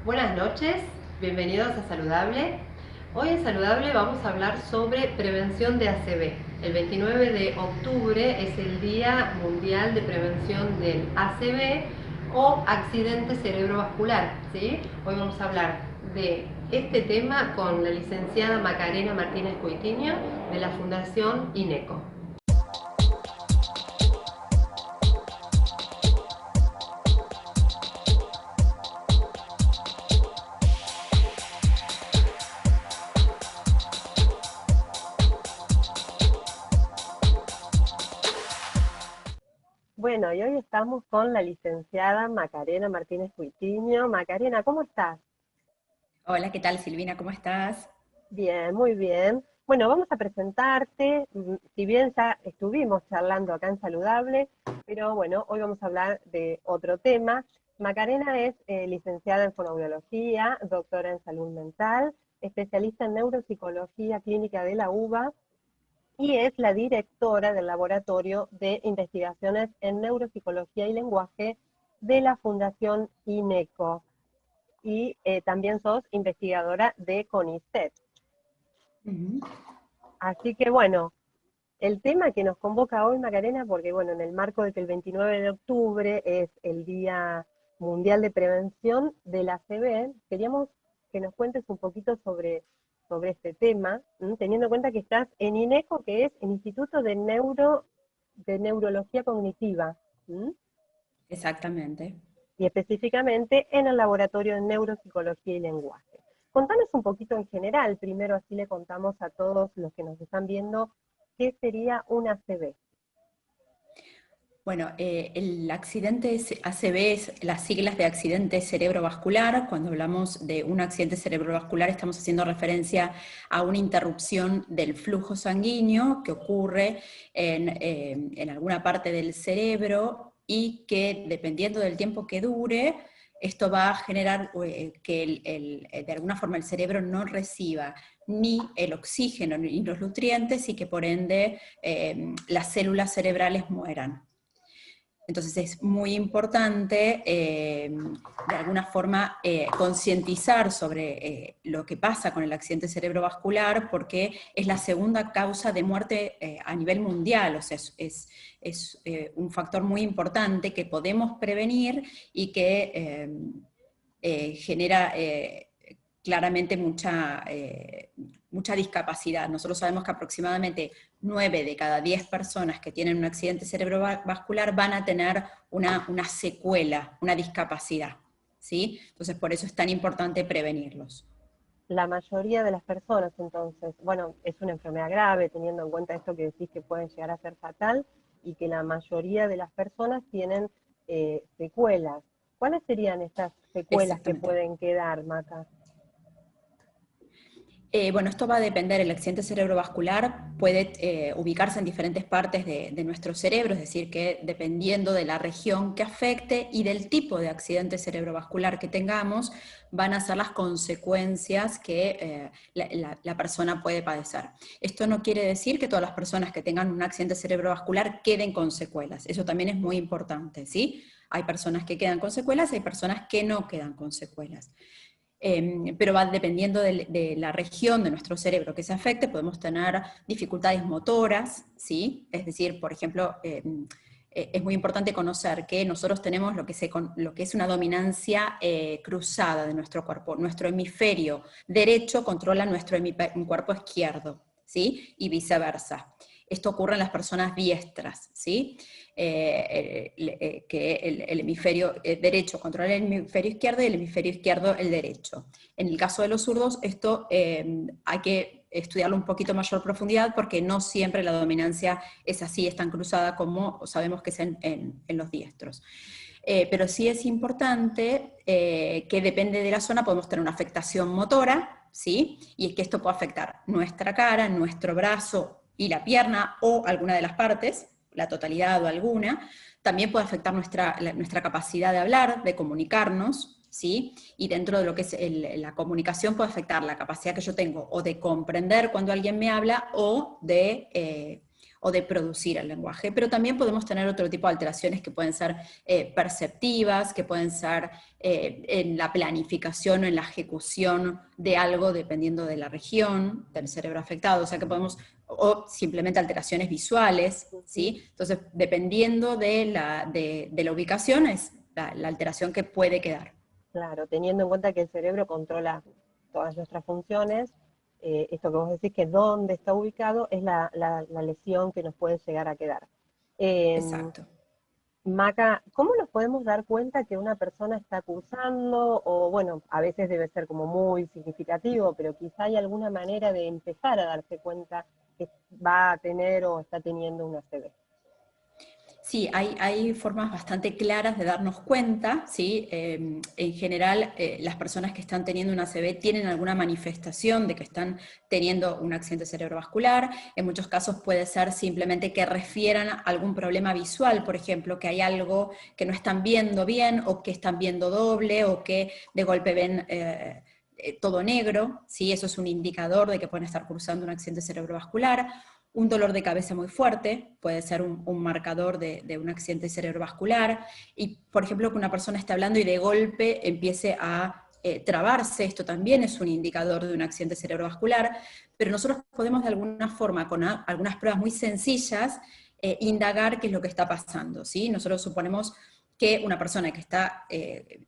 Buenas noches, bienvenidos a Saludable. Hoy en Saludable vamos a hablar sobre prevención de ACV. El 29 de octubre es el Día Mundial de Prevención del ACV o accidente cerebrovascular, ¿sí? Hoy vamos a hablar de este tema con la licenciada Macarena Martínez Coitiño de la Fundación INECO. Bueno, y hoy estamos con la licenciada Macarena Martínez Coitiño. Macarena, ¿cómo estás? Hola, ¿qué tal Silvina? ¿Cómo estás? Bien, muy bien. Bueno, vamos a presentarte, si bien ya estuvimos charlando acá en Saludable, pero bueno, hoy vamos a hablar de otro tema. Macarena es licenciada en fonoaudiología, doctora en salud mental, especialista en neuropsicología clínica de la UBA y es la directora del Laboratorio de Investigaciones en Neuropsicología y Lenguaje de la Fundación INECO. Y también sos investigadora de CONICET. Ujú. Así que bueno, el tema que nos convoca hoy, Macarena, porque bueno, en el marco de que el 29 de octubre es el Día Mundial de Prevención de la ACV, queríamos que nos cuentes un poquito sobre este tema, teniendo en cuenta que estás en INECO, que es el Instituto de Neurología Cognitiva, ¿m? Exactamente. Y específicamente en el Laboratorio de Neuropsicología y Lenguaje. Contanos un poquito en general, primero así le contamos a todos los que nos están viendo, ¿qué sería un ACV? Bueno, el accidente ACV es las siglas de accidente cerebrovascular. Cuando hablamos de un accidente cerebrovascular estamos haciendo referencia a una interrupción del flujo sanguíneo que ocurre en alguna parte del cerebro y que dependiendo del tiempo que dure, esto va a generar que de alguna forma el cerebro no reciba ni el oxígeno ni los nutrientes y que por ende las células cerebrales mueran. Entonces es muy importante, de alguna forma, concientizar sobre lo que pasa con el accidente cerebrovascular, porque es la segunda causa de muerte a nivel mundial, o sea, es un factor muy importante que podemos prevenir y que genera claramente mucha discapacidad. Nosotros sabemos que aproximadamente 9 de cada 10 personas que tienen un accidente cerebrovascular van a tener una secuela, una discapacidad, ¿sí? Entonces por eso es tan importante prevenirlos. La mayoría de las personas, entonces, bueno, es una enfermedad grave, teniendo en cuenta esto que decís que puede llegar a ser fatal, y que la mayoría de las personas tienen secuelas. ¿Cuáles serían estas secuelas que Exactamente. pueden quedar, Maca? Bueno, esto va a depender, el accidente cerebrovascular puede ubicarse en diferentes partes de nuestro cerebro, es decir, que dependiendo de la región que afecte y del tipo de accidente cerebrovascular que tengamos, van a ser las consecuencias que la persona puede padecer. Esto no quiere decir que todas las personas que tengan un accidente cerebrovascular queden con secuelas, eso también es muy importante, ¿sí? Hay personas que quedan con secuelas, hay personas que no quedan con secuelas. Pero va dependiendo de la región de nuestro cerebro que se afecte, podemos tener dificultades motoras, ¿sí? Es decir, por ejemplo, es muy importante conocer que nosotros tenemos lo que es una dominancia cruzada de nuestro cuerpo. Nuestro hemisferio derecho controla nuestro cuerpo izquierdo, ¿sí? Y viceversa. Esto ocurre en las personas diestras, ¿sí? Que el hemisferio derecho controla el hemisferio izquierdo y el hemisferio izquierdo el derecho. En el caso de los zurdos, esto hay que estudiarlo un poquito mayor profundidad porque no siempre la dominancia es así, es tan cruzada como sabemos que es en los diestros. Pero sí es importante que depende de la zona, podemos tener una afectación motora, ¿sí? Y es que esto puede afectar nuestra cara, nuestro brazo y la pierna o alguna de las partes, la totalidad o alguna. También puede afectar nuestra capacidad de hablar, de comunicarnos, ¿sí? Y dentro de lo que es la comunicación puede afectar la capacidad que yo tengo o de comprender cuando alguien me habla o de producir el lenguaje, pero también podemos tener otro tipo de alteraciones que pueden ser perceptivas, que pueden ser en la planificación o en la ejecución de algo dependiendo de la región del cerebro afectado, o sea que podemos, o simplemente alteraciones visuales, ¿sí? Entonces, dependiendo de la ubicación, es la alteración que puede quedar. Claro, teniendo en cuenta que el cerebro controla todas nuestras funciones, esto que vos decís que dónde está ubicado es la lesión que nos puede llegar a quedar. Em, Exacto. Maca, ¿cómo nos podemos dar cuenta que una persona está cursando? O bueno, a veces debe ser como muy significativo, pero quizá hay alguna manera de empezar a darse cuenta que va a tener o está teniendo una ACV. Sí, hay formas bastante claras de darnos cuenta, ¿sí? En general, las personas que están teniendo una ACV tienen alguna manifestación de que están teniendo un accidente cerebrovascular. En muchos casos puede ser simplemente que refieran a algún problema visual, por ejemplo, que hay algo que no están viendo bien, o que están viendo doble, o que de golpe ven todo negro, ¿sí? Eso es un indicador de que pueden estar cursando un accidente cerebrovascular. Un dolor de cabeza muy fuerte puede ser un marcador de un accidente cerebrovascular. Y, por ejemplo, que una persona esté hablando y de golpe empiece a trabarse, esto también es un indicador de un accidente cerebrovascular, pero nosotros podemos de alguna forma, con algunas pruebas muy sencillas, indagar qué es lo que está pasando, ¿sí? Nosotros suponemos que una persona que está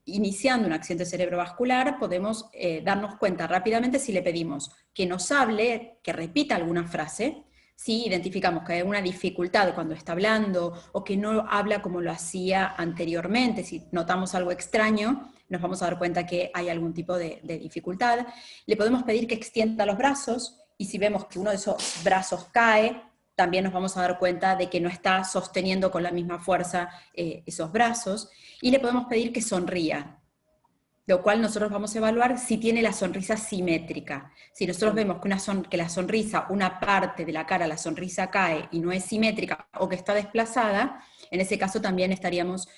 iniciando un accidente cerebrovascular, podemos darnos cuenta rápidamente si le pedimos que nos hable, que repita alguna frase. Si identificamos que hay una dificultad cuando está hablando, o que no habla como lo hacía anteriormente, si notamos algo extraño, nos vamos a dar cuenta que hay algún tipo de dificultad. Le podemos pedir que extienda los brazos, y si vemos que uno de esos brazos cae, también nos vamos a dar cuenta de que no está sosteniendo con la misma fuerza esos brazos. Y le podemos pedir que sonría, lo cual nosotros vamos a evaluar si tiene la sonrisa simétrica. Si nosotros Sí. vemos que la sonrisa, una parte de la cara, la sonrisa cae y no es simétrica, o que está desplazada, en ese caso también estaríamos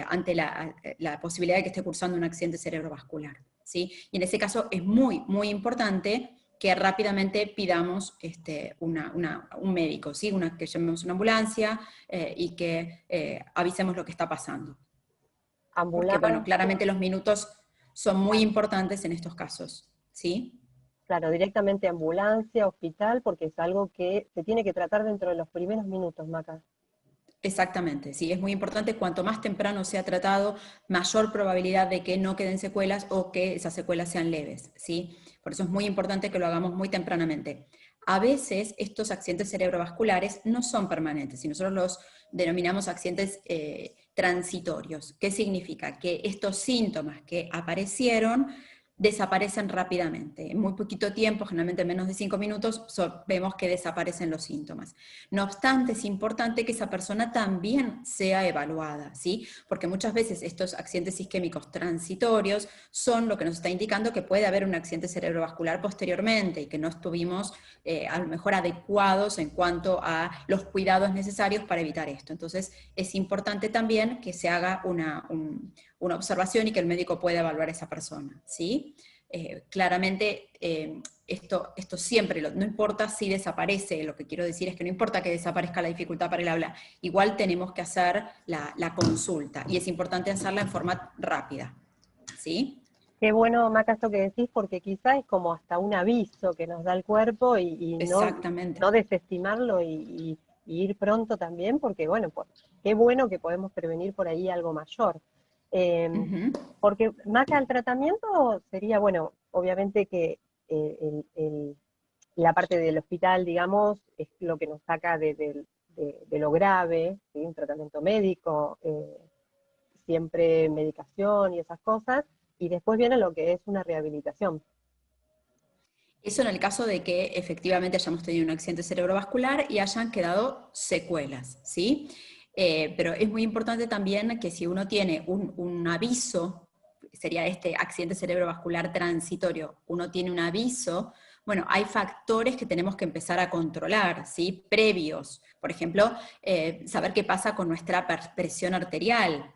ante la posibilidad de que esté cursando un accidente cerebrovascular, ¿sí? Y en ese caso es muy, muy importante que rápidamente pidamos un médico, ¿sí? Que llamemos una ambulancia y que avisemos lo que está pasando. Porque, bueno, Ambulancia, claramente los minutos son muy claro, importantes en estos casos, ¿sí? claro, directamente ambulancia, hospital, porque es algo que se tiene que tratar dentro de los primeros minutos, Maca. Exactamente, sí, es muy importante. Cuanto más temprano sea tratado, mayor probabilidad de que no queden secuelas, o que esas secuelas sean leves, ¿sí? Por eso es muy importante que lo hagamos muy tempranamente. A veces estos accidentes cerebrovasculares no son permanentes, y nosotros los denominamos accidentes transitorios. ¿Qué significa? Que estos síntomas que aparecieron desaparecen rápidamente. En muy poquito tiempo, generalmente en menos de 5 minutos, vemos que desaparecen los síntomas. No obstante, es importante que esa persona también sea evaluada, ¿sí? Porque muchas veces estos accidentes isquémicos transitorios son lo que nos está indicando que puede haber un accidente cerebrovascular posteriormente, y que no estuvimos a lo mejor adecuados en cuanto a los cuidados necesarios para evitar esto. Entonces, es importante también que se haga una observación y que el médico pueda evaluar a esa persona, ¿sí? Claramente, esto siempre, no importa si desaparece, lo que quiero decir es que no importa que desaparezca la dificultad para el habla, igual tenemos que hacer la consulta, y es importante hacerla en forma rápida, ¿sí? Qué bueno, Maca, esto que decís, porque quizá es como hasta un aviso que nos da el cuerpo y Exactamente. no desestimarlo y ir pronto también, porque bueno, pues, qué bueno que podemos prevenir por ahí algo mayor. Eh, Ujú. Porque Maca, el tratamiento sería, bueno, obviamente que la parte del hospital, digamos, es lo que nos saca de lo grave, ¿sí? Un tratamiento médico, siempre medicación y esas cosas, y después viene lo que es una rehabilitación. Eso en el caso de que efectivamente hayamos tenido un accidente cerebrovascular y hayan quedado secuelas, ¿sí? Pero es muy importante también que si uno tiene un aviso, sería este accidente cerebrovascular transitorio, uno tiene un aviso, bueno, hay factores que tenemos que empezar a controlar, ¿sí? Previos. Por ejemplo, saber qué pasa con nuestra presión arterial.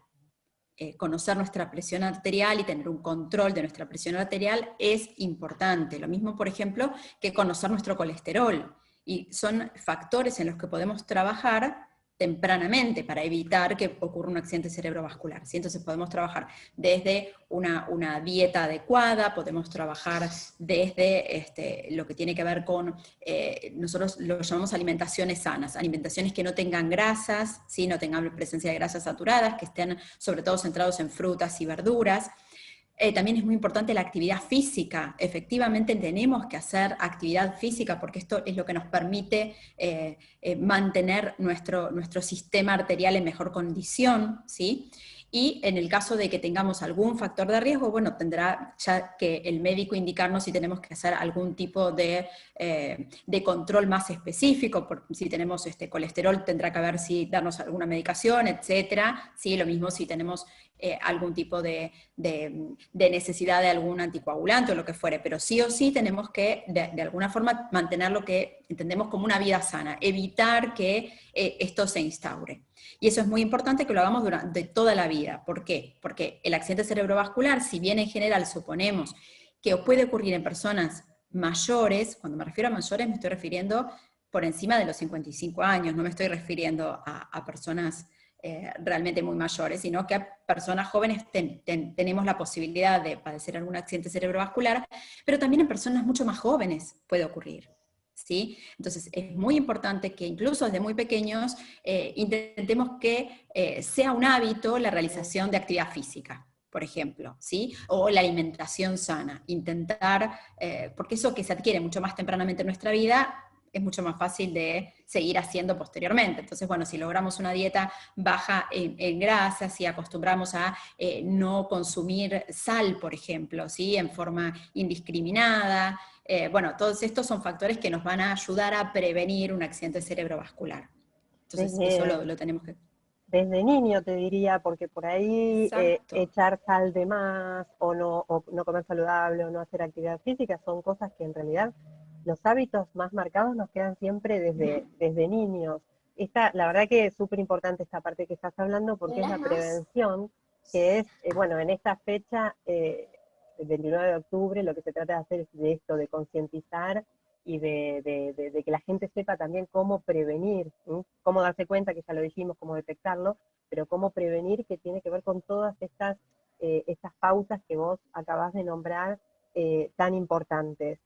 Conocer nuestra presión arterial y tener un control de nuestra presión arterial es importante. Lo mismo, por ejemplo, que conocer nuestro colesterol, Y son factores en los que podemos trabajar tempranamente para evitar que ocurra un accidente cerebrovascular, ¿sí? Entonces podemos trabajar desde una dieta adecuada, podemos trabajar desde lo que tiene que ver con, nosotros lo llamamos alimentaciones sanas, alimentaciones que no tengan grasas, ¿sí? No tengan presencia de grasas saturadas, que estén sobre todo centrados en frutas y verduras. También es muy importante la actividad física. Efectivamente tenemos que hacer actividad física porque esto es lo que nos permite mantener nuestro sistema arterial en mejor condición, ¿sí? Y en el caso de que tengamos algún factor de riesgo, bueno, tendrá ya que el médico indicarnos si tenemos que hacer algún tipo de control más específico. Si tenemos colesterol, tendrá que ver si darnos alguna medicación, etcétera. Sí, lo mismo si tenemos algún tipo de necesidad de algún anticoagulante o lo que fuere, pero sí o sí tenemos que de alguna forma mantener lo que entendemos como una vida sana, evitar que esto se instaure. Y eso es muy importante que lo hagamos durante toda la vida. ¿Por qué? Porque el accidente cerebrovascular, si bien en general suponemos que puede ocurrir en personas mayores, cuando me refiero a mayores me estoy refiriendo por encima de los 55 años, no me estoy refiriendo a personas realmente muy mayores, sino que a personas jóvenes tenemos la posibilidad de padecer algún accidente cerebrovascular, pero también en personas mucho más jóvenes puede ocurrir. ¿Sí? Entonces es muy importante que incluso desde muy pequeños intentemos que sea un hábito la realización de actividad física, por ejemplo, ¿sí? O la alimentación sana, intentar, porque eso que se adquiere mucho más tempranamente en nuestra vida es mucho más fácil de seguir haciendo posteriormente. Entonces, bueno, si logramos una dieta baja en grasas, si acostumbramos a no consumir sal, por ejemplo, ¿sí? En forma indiscriminada, bueno, todos estos son factores que nos van a ayudar a prevenir un accidente cerebrovascular. Entonces, eso Desde, lo tenemos que... desde niño te diría, porque por ahí Exacto. echar sal de más o no comer saludable o no hacer actividad física son cosas que en realidad los hábitos más marcados nos quedan siempre desde niños. La verdad que es súper importante esta parte que estás hablando porque es la prevención, que es, bueno, en esta fecha, el 29 de octubre, lo que se trata de hacer es de esto, de concientizar y de que la gente sepa también cómo prevenir, ¿sí? Cómo darse cuenta, que ya lo dijimos, cómo detectarlo, pero cómo prevenir, que tiene que ver con todas estas pautas que vos acabás de nombrar, tan importantes.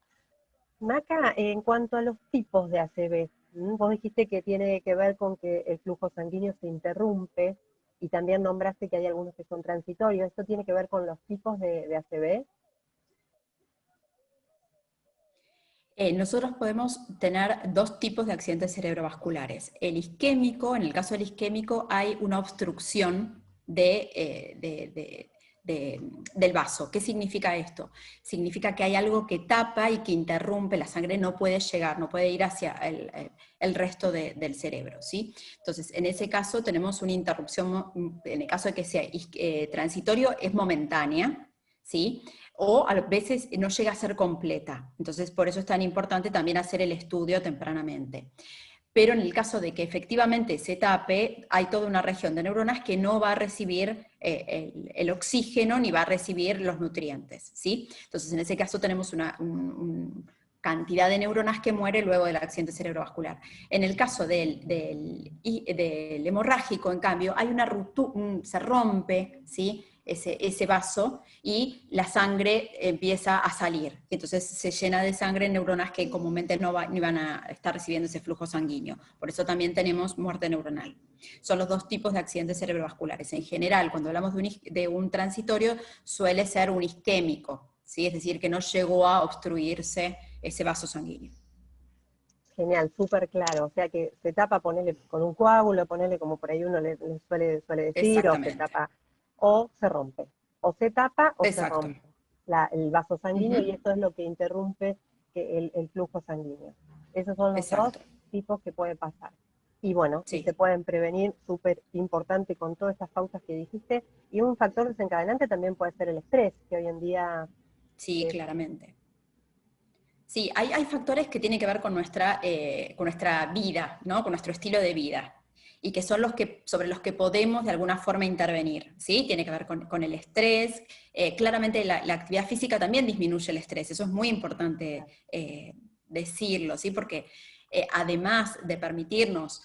Maca, en cuanto a los tipos de ACV, vos dijiste que tiene que ver con que el flujo sanguíneo se interrumpe y también nombraste que hay algunos que son transitorios. ¿Esto tiene que ver con los tipos de ACV? Nosotros podemos tener dos tipos de accidentes cerebrovasculares. El isquémico, en el caso del isquémico hay una obstrucción del vaso. ¿Qué significa esto? Significa que hay algo que tapa y que interrumpe, la sangre no puede llegar, no puede ir hacia el resto del cerebro, ¿sí? Entonces, en ese caso tenemos una interrupción, en el caso de que sea transitorio, es momentánea, ¿sí? O a veces no llega a ser completa. Entonces, por eso es tan importante también hacer el estudio tempranamente. Pero en el caso de que efectivamente se tape, hay toda una región de neuronas que no va a recibir el oxígeno ni va a recibir los nutrientes, ¿sí? Entonces, en ese caso tenemos una cantidad de neuronas que muere luego del accidente cerebrovascular. En el caso del hemorrágico, en cambio, hay una ruptura, se rompe, ¿sí? Ese vaso y la sangre empieza a salir. Entonces se llena de sangre en neuronas que comúnmente no van a estar recibiendo ese flujo sanguíneo. Por eso también tenemos muerte neuronal. Son los dos tipos de accidentes cerebrovasculares. En general, cuando hablamos de un transitorio, suele ser un isquémico, ¿sí? Es decir, que no llegó a obstruirse ese vaso sanguíneo. Genial, súper claro. O sea que se tapa, ponele con un coágulo, ponele como por ahí uno le suele decir, o se Exactamente. tapa, o se rompe. O se tapa o se Exacto. rompe el vaso sanguíneo y Ujú. esto es lo que interrumpe el flujo sanguíneo. Esos son los dos Exacto. tipos que puede pasar. Y bueno, y se Sí, pueden prevenir, súper importante con todas estas pautas que dijiste. Y un factor desencadenante también puede ser el estrés, que hoy en día sí, es... claramente. Sí, hay factores que tienen que ver con nuestra vida, ¿no? Con nuestro estilo de vida, y que son sobre los que podemos de alguna forma intervenir, ¿sí? Tiene que ver con el estrés. Claramente la actividad física también disminuye el estrés, eso es muy importante decirlo, ¿sí? Porque además de permitirnos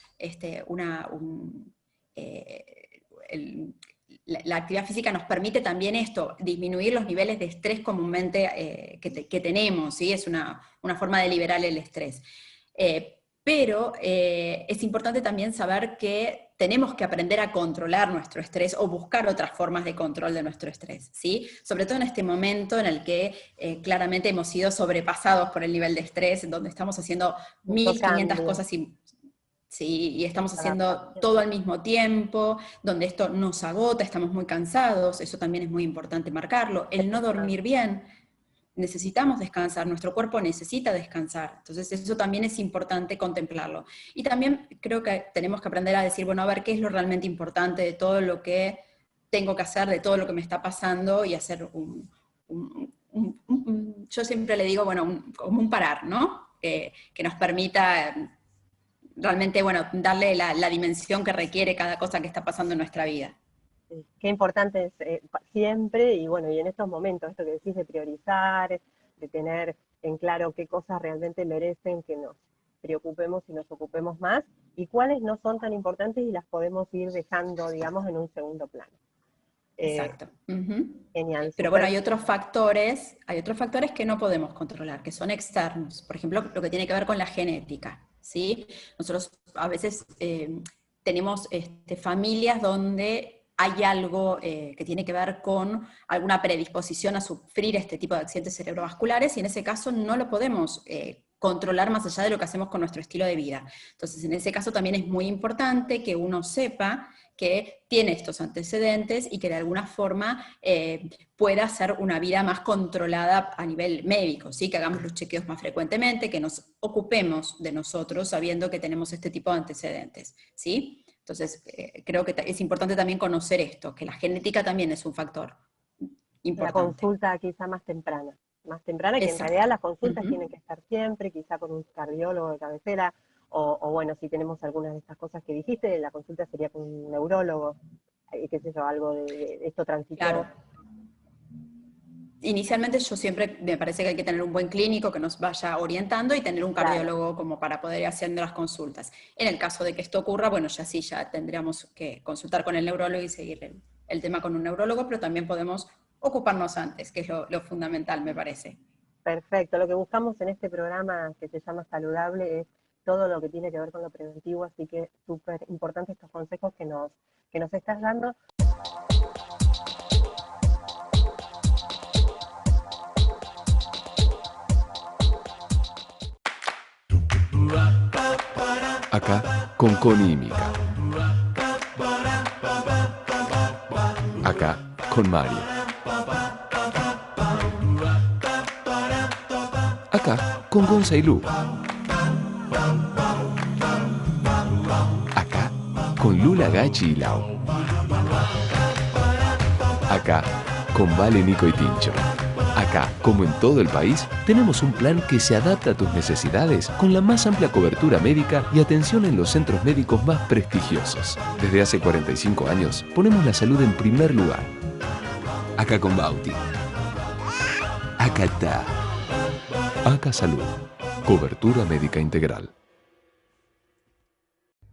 la actividad física nos permite también esto, disminuir los niveles de estrés comúnmente que tenemos, ¿sí? Es una forma de liberar el estrés. Pero es importante también saber que tenemos que aprender a controlar nuestro estrés o buscar otras formas de control de nuestro estrés, ¿sí? Sobre todo en este momento en el que claramente hemos sido sobrepasados por el nivel de estrés, donde estamos haciendo Mucho 1500 cambio, cosas sí, y estamos haciendo adaptación. todo al mismo tiempo, donde esto nos agota, estamos muy cansados, eso también es muy importante marcarlo. El no dormir bien, necesitamos descansar, nuestro cuerpo necesita descansar, entonces eso también es importante contemplarlo. Y también creo que tenemos que aprender a decir, bueno, a ver qué es lo realmente importante de todo lo que tengo que hacer, de todo lo que me está pasando, y hacer yo siempre le digo, bueno, como un parar, ¿no? Que nos permita realmente, bueno, darle la dimensión que requiere cada cosa que está pasando en nuestra vida. Sí, qué importante es siempre, y bueno, y en estos momentos, esto que decís de priorizar, de tener en claro qué cosas realmente merecen que nos preocupemos y nos ocupemos más, y cuáles no son tan importantes y las podemos ir dejando, digamos, en un segundo plano. Exacto. Ujú. Genial, Pero bueno, súper. hay otros factores que no podemos controlar, que son externos. Por ejemplo, lo que tiene que ver con la genética, ¿sí? Nosotros a veces tenemos familias donde hay algo que tiene que ver con alguna predisposición a sufrir este tipo de accidentes cerebrovasculares, y en ese caso no lo podemos controlar más allá de lo que hacemos con nuestro estilo de vida. Entonces, en ese caso también es muy importante que uno sepa que tiene estos antecedentes y que de alguna forma pueda hacer una vida más controlada a nivel médico, ¿sí? Que hagamos los chequeos más frecuentemente, que nos ocupemos de nosotros sabiendo que tenemos este tipo de antecedentes, ¿sí? Entonces, creo que es importante también conocer esto, que la genética también es un factor La importante. consulta quizá más temprana, que en realidad Exacto. las consultas tienen Ujú. que estar siempre, quizá con un cardiólogo de cabecera, o bueno, si tenemos algunas de estas cosas que dijiste, la consulta sería con un neurólogo, qué sé yo, algo de esto transitó. Claro. Inicialmente yo siempre me parece que hay que tener un buen clínico que nos vaya orientando y tener un Claro, cardiólogo como para poder ir haciendo las consultas. En el caso de que esto ocurra, bueno, ya sí, ya tendríamos que consultar con el neurólogo y seguir el tema con un neurólogo, pero también podemos ocuparnos antes, que es lo fundamental, me parece. perfecto. Lo que buscamos en este programa que se llama Saludable es todo lo que tiene que ver con lo preventivo, así que súper importante estos consejos que nos estás dando. Acá con Connie y Mica. Acá con Mario. Acá con Gonza y Lu. Acá con Lula, Gachi y Lau. Acá con Vale, Nico y Tincho. Acá, como en todo el país, tenemos un plan que se adapta a tus necesidades con la más amplia cobertura médica y atención en los centros médicos más prestigiosos. Desde hace 45 años, ponemos la salud en primer lugar. Acá con Bauti. Acá está. Acá Salud. Cobertura médica integral.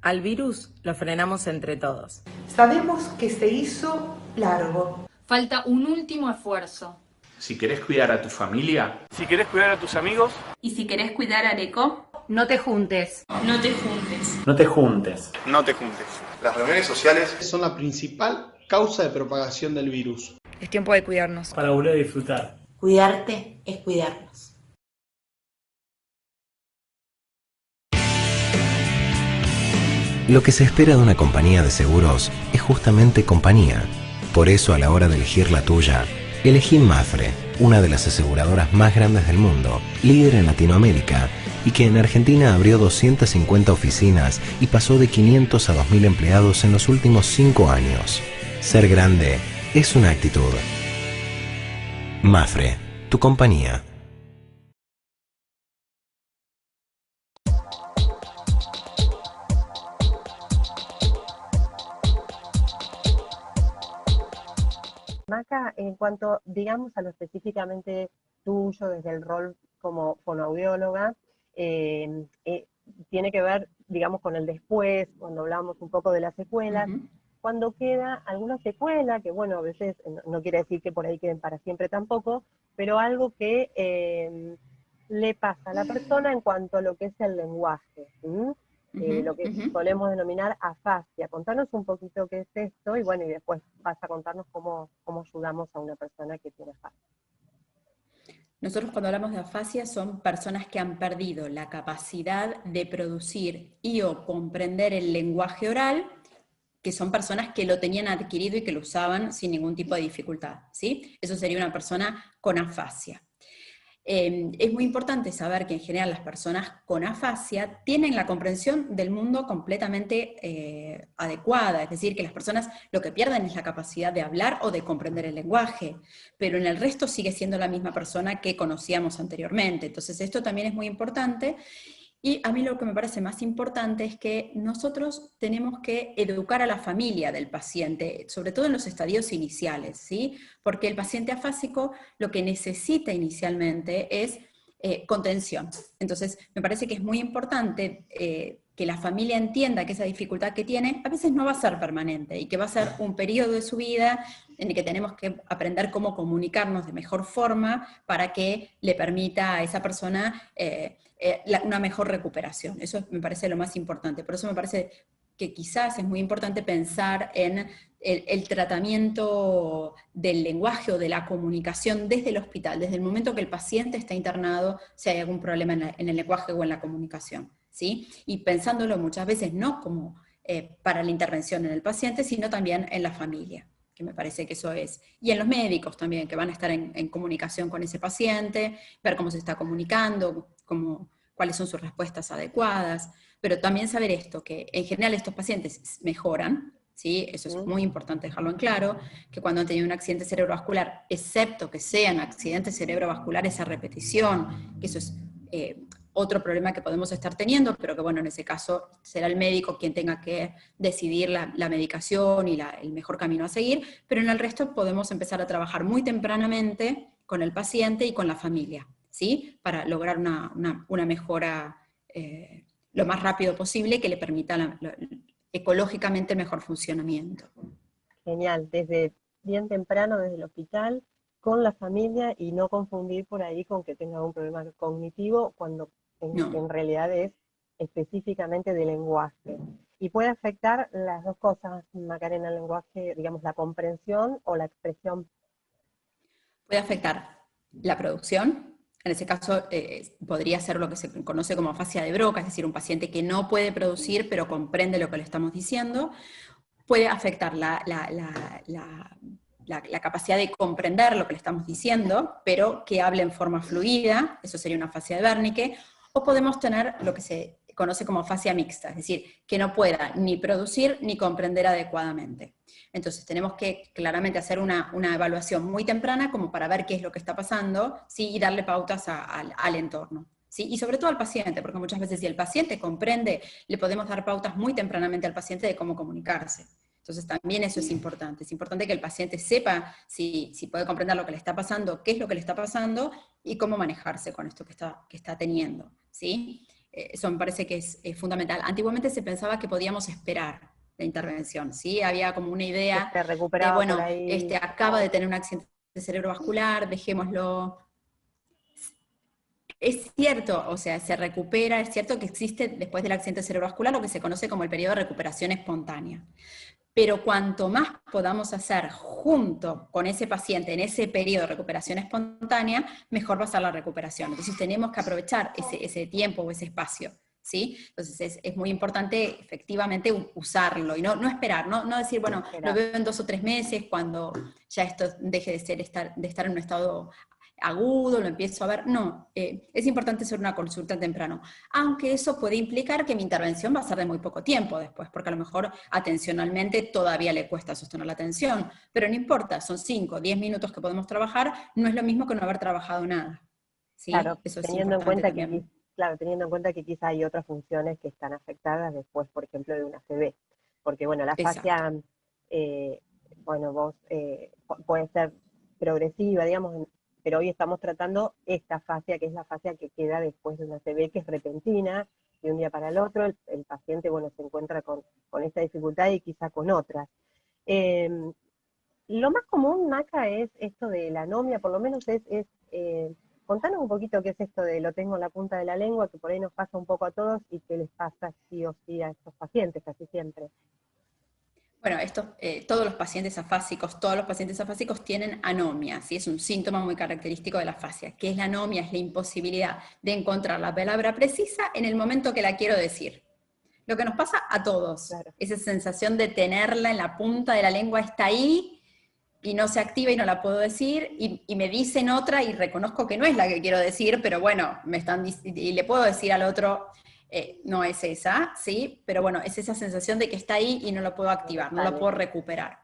Al virus lo frenamos entre todos. Sabemos que se hizo largo. Falta un último esfuerzo. Si querés cuidar a tu familia, si querés cuidar a tus amigos, Y si querés cuidar a Areco, No te juntes. no te juntes. no te juntes. no te juntes. Las reuniones sociales son la principal causa de propagación del virus. Es tiempo de cuidarnos. Para volver a disfrutar. Cuidarte es cuidarnos. Lo que se espera de una compañía de seguros es justamente compañía. Por eso, a la hora de elegir la tuya, elegí Mapfre, una de las aseguradoras más grandes del mundo, líder en Latinoamérica, y que en Argentina abrió 250 oficinas y pasó de 500 a 2.000 empleados en los últimos 5 años. Ser grande es una actitud. Mapfre, tu compañía. Maca, en cuanto, digamos, a lo específicamente tuyo, desde el rol como fonoaudióloga, tiene que ver, digamos, con el después, cuando hablamos un poco de las secuelas, cuando queda alguna secuela, que bueno, a veces no quiere decir que por ahí queden para siempre tampoco, pero algo que le pasa a la persona en cuanto a lo que es el lenguaje, lo que solemos denominar afasia. Contanos un poquito qué es esto, y bueno, y después vas a contarnos cómo ayudamos a una persona que tiene afasia. Nosotros cuando hablamos de afasia son personas que han perdido la capacidad de producir y o comprender el lenguaje oral, que son personas que lo tenían adquirido y que lo usaban sin ningún tipo de dificultad, ¿sí? Eso sería una persona con afasia. Es muy importante saber que en general las personas con afasia tienen la comprensión del mundo completamente adecuada, es decir, que las personas lo que pierden es la capacidad de hablar o de comprender el lenguaje, pero en el resto sigue siendo la misma persona que conocíamos anteriormente. Entonces esto también es muy importante. Y a mí lo que me parece más importante es que nosotros tenemos que educar a la familia del paciente, sobre todo en los estadios iniciales, ¿sí? Porque el paciente afásico lo que necesita inicialmente es contención. Entonces, me parece que es muy importante que la familia entienda que esa dificultad que tiene a veces no va a ser permanente y que va a ser un periodo de su vida en el que tenemos que aprender cómo comunicarnos de mejor forma para que le permita a esa persona una mejor recuperación. Eso me parece lo más importante. Por eso me parece que quizás es muy importante pensar en el tratamiento del lenguaje o de la comunicación desde el hospital, desde el momento que el paciente está internado, si hay algún problema en el lenguaje o en la comunicación, ¿sí? Y pensándolo muchas veces no como para la intervención en el paciente, sino también en la familia, que me parece que eso es. Y en los médicos también, que van a estar en comunicación con ese paciente, ver cómo se está comunicando, cuáles son sus respuestas adecuadas, pero también saber esto, que en general estos pacientes mejoran, ¿sí? Eso es muy importante dejarlo en claro, que cuando han tenido un accidente cerebrovascular, excepto que sean accidentes cerebrovasculares a repetición, que eso es otro problema que podemos estar teniendo, pero que bueno, en ese caso será el médico quien tenga que decidir la medicación y el mejor camino a seguir, pero en el resto podemos empezar a trabajar muy tempranamente con el paciente y con la familia, ¿sí? Para lograr una mejora lo más rápido posible que le permita ecológicamente el mejor funcionamiento. Genial, desde bien temprano, desde el hospital, con la familia, y no confundir por ahí con que tenga un problema cognitivo cuando en realidad es específicamente de lenguaje. Y puede afectar las dos cosas, Macarena, el lenguaje, digamos, la comprensión o la expresión. Puede afectar la producción. En ese caso podría ser lo que se conoce como afasia de Broca, es decir, un paciente que no puede producir pero comprende lo que le estamos diciendo. Puede afectar la capacidad de comprender lo que le estamos diciendo, pero que hable en forma fluida, eso sería una afasia de Wernicke. O podemos tener lo que se conoce como afasia mixta, es decir, que no pueda ni producir ni comprender adecuadamente. Entonces tenemos que claramente hacer una evaluación muy temprana como para ver qué es lo que está pasando, ¿sí? Y darle pautas al entorno, ¿sí? Y sobre todo al paciente, porque muchas veces si el paciente comprende, le podemos dar pautas muy tempranamente al paciente de cómo comunicarse. Entonces también eso es importante que el paciente sepa si puede comprender lo que le está pasando, qué es lo que le está pasando y cómo manejarse con esto que está teniendo, ¿sí? Eso me parece que es fundamental. Antiguamente se pensaba que podíamos esperar la intervención, ¿sí? Había como una idea de, bueno, acaba de tener un accidente cerebrovascular, dejémoslo. Es cierto, o sea, se recupera, es cierto que existe después del accidente cerebrovascular lo que se conoce como el periodo de recuperación espontánea. Pero cuanto más podamos hacer junto con ese paciente en ese periodo de recuperación espontánea, mejor va a ser la recuperación. Entonces tenemos que aprovechar ese tiempo o ese espacio, ¿sí? Entonces es muy importante efectivamente usarlo y no esperar, no decir, bueno, lo veo en 2 o 3 meses cuando ya esto deje de estar en un estado agudo, lo empiezo a ver. No, es importante hacer una consulta temprano, aunque eso puede implicar que mi intervención va a ser de muy poco tiempo después, porque a lo mejor atencionalmente todavía le cuesta sostener la atención, pero no importa, son 5 o 10 minutos que podemos trabajar, no es lo mismo que no haber trabajado nada. ¿Sí? Claro, eso es teniendo en cuenta que quizá hay otras funciones que están afectadas después, por ejemplo, de una ACV, porque bueno, la afasia, puede ser progresiva, digamos, pero hoy estamos tratando esta afasia, que es la afasia que queda después de una ACV, que es repentina, de un día para el otro, el paciente, bueno, se encuentra con esta dificultad y quizá con otras. Lo más común, Maca, es esto de la anomia, por lo menos contanos un poquito qué es esto de lo tengo en la punta de la lengua, que por ahí nos pasa un poco a todos, y qué les pasa sí o sí a estos pacientes, casi siempre. Bueno, todos los pacientes afásicos tienen anomia, ¿sí? Es un síntoma muy característico de la afasia. ¿Qué es la anomia? Es la imposibilidad de encontrar la palabra precisa en el momento que la quiero decir. Lo que nos pasa a todos, claro. Esa sensación de tenerla en la punta de la lengua está ahí, y no se activa y no la puedo decir, y me dicen otra y reconozco que no es la que quiero decir, pero bueno, y le puedo decir al otro, no es esa, ¿sí? Pero bueno, es esa sensación de que está ahí y no la puedo activar, no la puedo recuperar.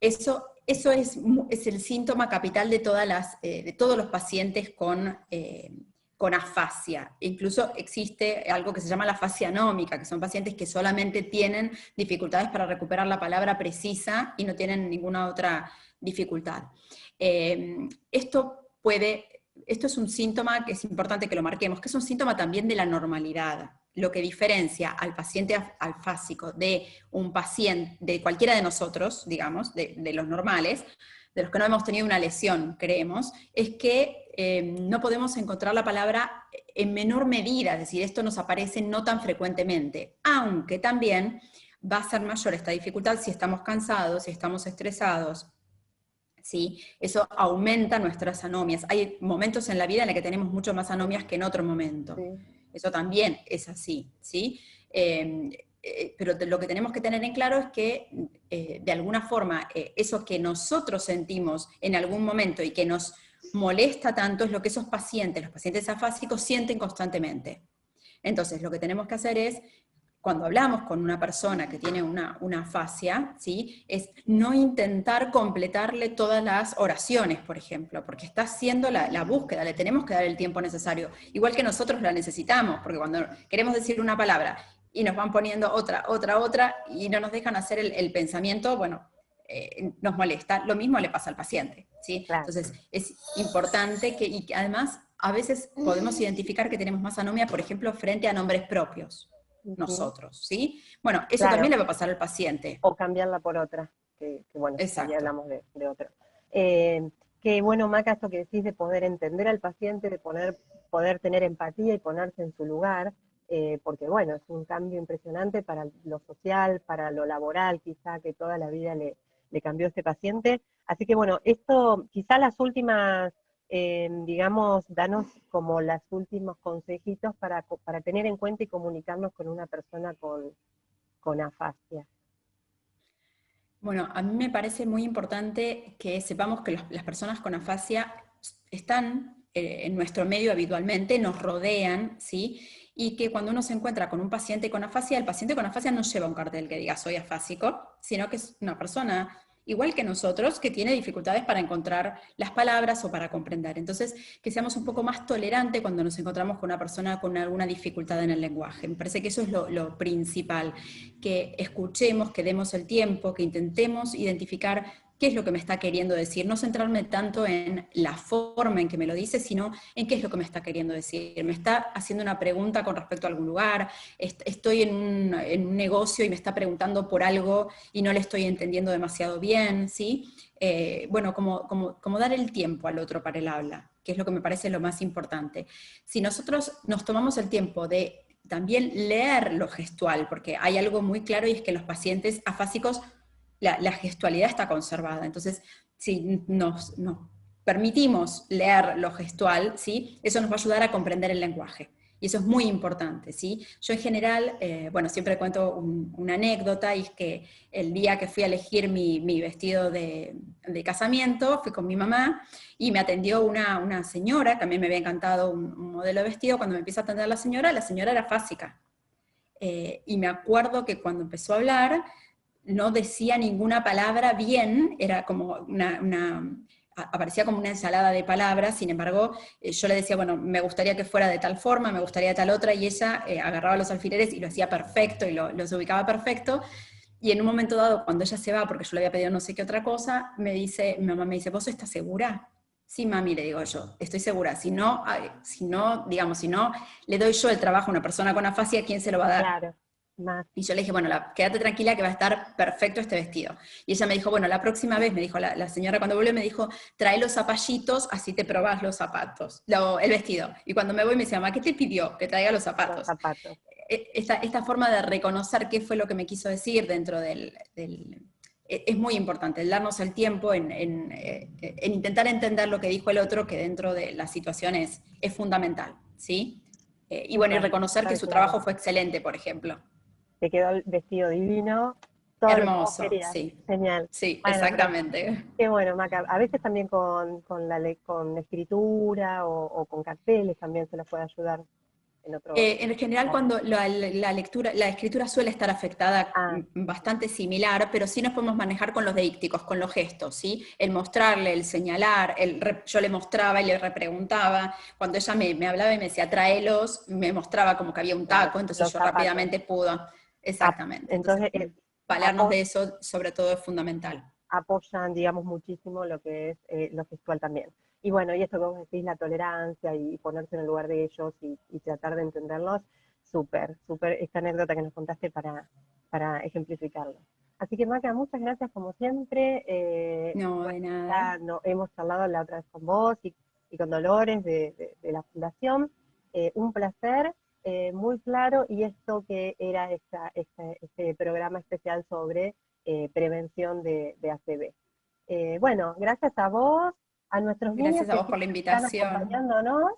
Eso es el síntoma capital de todos los pacientes con afasia. Incluso existe algo que se llama la afasia anómica, que son pacientes que solamente tienen dificultades para recuperar la palabra precisa y no tienen ninguna otra dificultad. Esto es un síntoma que es importante que lo marquemos, que es un síntoma también de la normalidad. Lo que diferencia al paciente afásico de un paciente, de cualquiera de nosotros, digamos, de los normales, de los que no hemos tenido una lesión, creemos, es que no podemos encontrar la palabra en menor medida, es decir, esto nos aparece no tan frecuentemente, aunque también va a ser mayor esta dificultad si estamos cansados, si estamos estresados, ¿sí? Eso aumenta nuestras anomias. Hay momentos en la vida en los que tenemos mucho más anomias que en otro momento. Sí. Eso también es así, ¿sí? Pero lo que tenemos que tener en claro es que, de alguna forma, eso que nosotros sentimos en algún momento y que nos molesta tanto es lo que esos pacientes, los pacientes afásicos, sienten constantemente. Entonces, lo que tenemos que hacer es, cuando hablamos con una persona que tiene una afasia, ¿sí? Es no intentar completarle todas las oraciones, por ejemplo, porque está haciendo la búsqueda, le tenemos que dar el tiempo necesario, igual que nosotros la necesitamos, porque cuando queremos decir una palabra y nos van poniendo otra, y no nos dejan hacer el pensamiento, bueno, nos molesta. Lo mismo le pasa al paciente, ¿sí? Claro. Entonces, es importante y que además, a veces podemos identificar que tenemos más anomia, por ejemplo, frente a nombres propios. Nosotros, ¿sí? Bueno, eso claro. También le va a pasar al paciente. O cambiarla por otra, que bueno, ya hablamos de otra. Que bueno, Maca, esto que decís de poder entender al paciente, de poder tener empatía y ponerse en su lugar, porque bueno, es un cambio impresionante para lo social, para lo laboral, quizá que toda la vida le cambió a este paciente. Así que bueno, esto, quizá las últimas... digamos, danos como los últimos consejitos para tener en cuenta y comunicarnos con una persona con afasia. Bueno, a mí me parece muy importante que sepamos que las personas con afasia están en nuestro medio habitualmente, nos rodean, ¿sí? Y que cuando uno se encuentra con un paciente con afasia, el paciente con afasia no lleva un cartel que diga soy afásico, sino que es una persona igual que nosotros, que tiene dificultades para encontrar las palabras o para comprender. Entonces, que seamos un poco más tolerantes cuando nos encontramos con una persona con alguna dificultad en el lenguaje. Me parece que eso es lo principal, que escuchemos, que demos el tiempo, que intentemos identificar qué es lo que me está queriendo decir, no centrarme tanto en la forma en que me lo dice, sino en qué es lo que me está queriendo decir. Me está haciendo una pregunta con respecto a algún lugar, estoy en un negocio y me está preguntando por algo y no le estoy entendiendo demasiado bien, ¿sí? Bueno, como dar el tiempo al otro para el habla, que es lo que me parece lo más importante. Si nosotros nos tomamos el tiempo de también leer lo gestual, porque hay algo muy claro y es que los pacientes afásicos la gestualidad está conservada. Entonces, si nos permitimos leer lo gestual, ¿sí? Eso nos va a ayudar a comprender el lenguaje. Y eso es muy importante, ¿sí? Yo en general, bueno, siempre cuento una anécdota, y es que el día que fui a elegir mi vestido de casamiento, fui con mi mamá, y me atendió una señora, que a mí me había encantado un modelo de vestido. Cuando me empieza a atender la señora era afásica. Y me acuerdo que cuando empezó a hablar, no decía ninguna palabra bien, era como aparecía como una ensalada de palabras. Sin embargo, yo le decía, bueno, me gustaría que fuera de tal forma, me gustaría de tal otra, y ella agarraba los alfileres y lo hacía perfecto, y los ubicaba perfecto, y en un momento dado, cuando ella se va, porque yo le había pedido no sé qué otra cosa, mi mamá me dice, ¿vos estás segura? Sí, mami, le digo yo, estoy segura. Digamos, si no le doy yo el trabajo a una persona con afasia, ¿quién se lo va a dar? Claro, más. Y yo le dije, bueno, quédate tranquila que va a estar perfecto este vestido. Y ella me dijo, bueno, la próxima vez, me dijo la señora cuando volvió, me dijo, trae los zapallitos, así te probás los zapatos, el vestido. Y cuando me voy me dice, mamá, ¿qué te pidió? Que traiga los zapatos. Los zapatos. Esta forma de reconocer qué fue lo que me quiso decir dentro es muy importante, el darnos el tiempo en intentar entender lo que dijo el otro, que dentro de la situación es fundamental, ¿sí? Y bueno, y reconocer que su trabajo fue excelente, por ejemplo. Te quedó el vestido divino. Todo Hermoso, lo que vos querías. sí. Genial. Sí, Bueno, exactamente. qué bueno, Maca. A veces también con escritura o con carteles también se les puede ayudar en otro. En general, cuando la escritura suele estar afectada bastante similar, pero sí nos podemos manejar con los deícticos, con los gestos, ¿sí? El mostrarle, el señalar, yo le mostraba y le repreguntaba. Cuando ella me hablaba y me decía, tráelos, me mostraba como que había un taco, entonces yo rápidamente pudo. Exactamente. Entonces valernos de eso, sobre todo, es fundamental. Apoyan, digamos, muchísimo lo que es lo gestual también. Y bueno, y esto que vos decís, la tolerancia y ponerse en el lugar de ellos y tratar de entenderlos, súper esta anécdota que nos contaste para ejemplificarlo. Así que, Maca, muchas gracias como siempre. No, de nada. Hemos charlado la otra vez con vos y con Dolores de la Fundación. Un placer, muy claro, y esto que era este programa especial sobre prevención de ACV. Bueno, gracias a vos, a nuestros niños. Gracias a vos por la invitación. Están acompañándonos.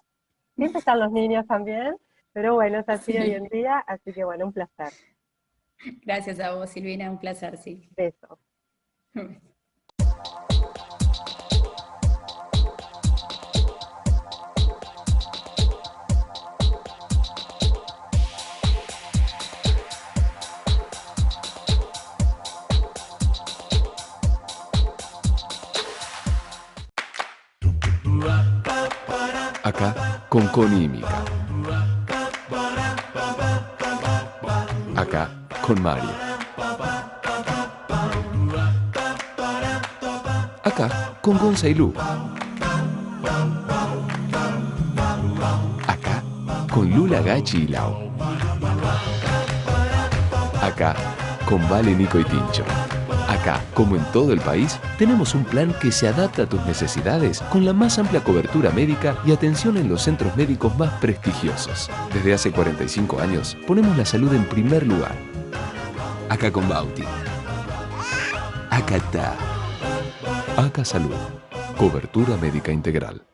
Siempre están los niños también, pero bueno, es así hoy en día, así que bueno, un placer. Gracias a vos, Silvina, un placer, sí. Besos. Acá con Connie y Mica. Acá con Mario. Acá con Gonza y Lu. Acá con Lula, Gachi y Lau. Acá con Vale, Nico y Tincho. Acá, como en todo el país, tenemos un plan que se adapta a tus necesidades con la más amplia cobertura médica y atención en los centros médicos más prestigiosos. Desde hace 45 años, ponemos la salud en primer lugar. Acá con Bauti. Acá está. Acá Salud. Cobertura médica integral.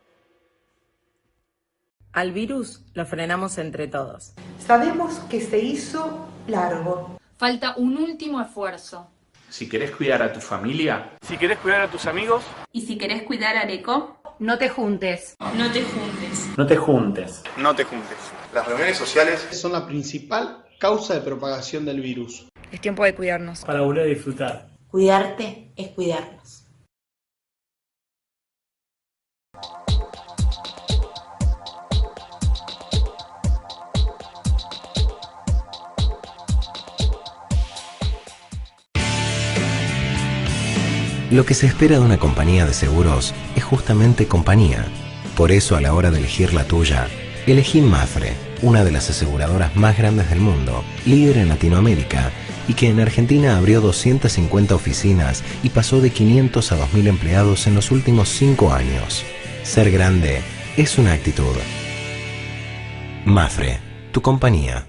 Al virus lo frenamos entre todos. Sabemos que se hizo largo. Falta un último esfuerzo. Si querés cuidar a tu familia, Si querés cuidar a tus amigos, Y si querés cuidar a Areco, No te juntes. no te juntes. no te juntes. No te juntes. Las reuniones sociales son la principal causa de propagación del virus. Es tiempo de cuidarnos. para volver a disfrutar. Cuidarte es cuidarnos. Lo que se espera de una compañía de seguros es justamente compañía. Por eso, a la hora de elegir la tuya, elegí Mafre, una de las aseguradoras más grandes del mundo, líder en Latinoamérica, y que en Argentina abrió 250 oficinas y pasó de 500 a 2.000 empleados en los últimos 5 años. Ser grande es una actitud. Mafre, tu compañía.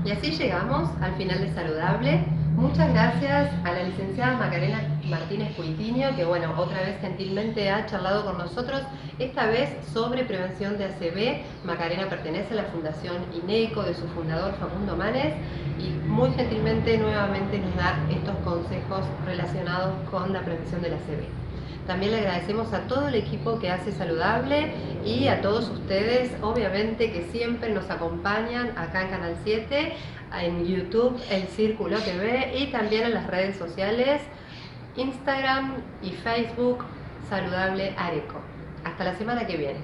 Y así llegamos al final de Saludable. Muchas gracias a la licenciada Macarena Martínez Puitiño, que bueno, otra vez gentilmente ha charlado con nosotros, esta vez sobre prevención de ACV. Macarena pertenece a la Fundación INECO de su fundador Facundo Manes y muy gentilmente nuevamente nos da estos consejos relacionados con la prevención del ACV. También le agradecemos a todo el equipo que hace Saludable y a todos ustedes, obviamente, que siempre nos acompañan acá en Canal 7, en YouTube, El Círculo TV y también en las redes sociales, Instagram y Facebook, Saludable Areco. Hasta la semana que viene.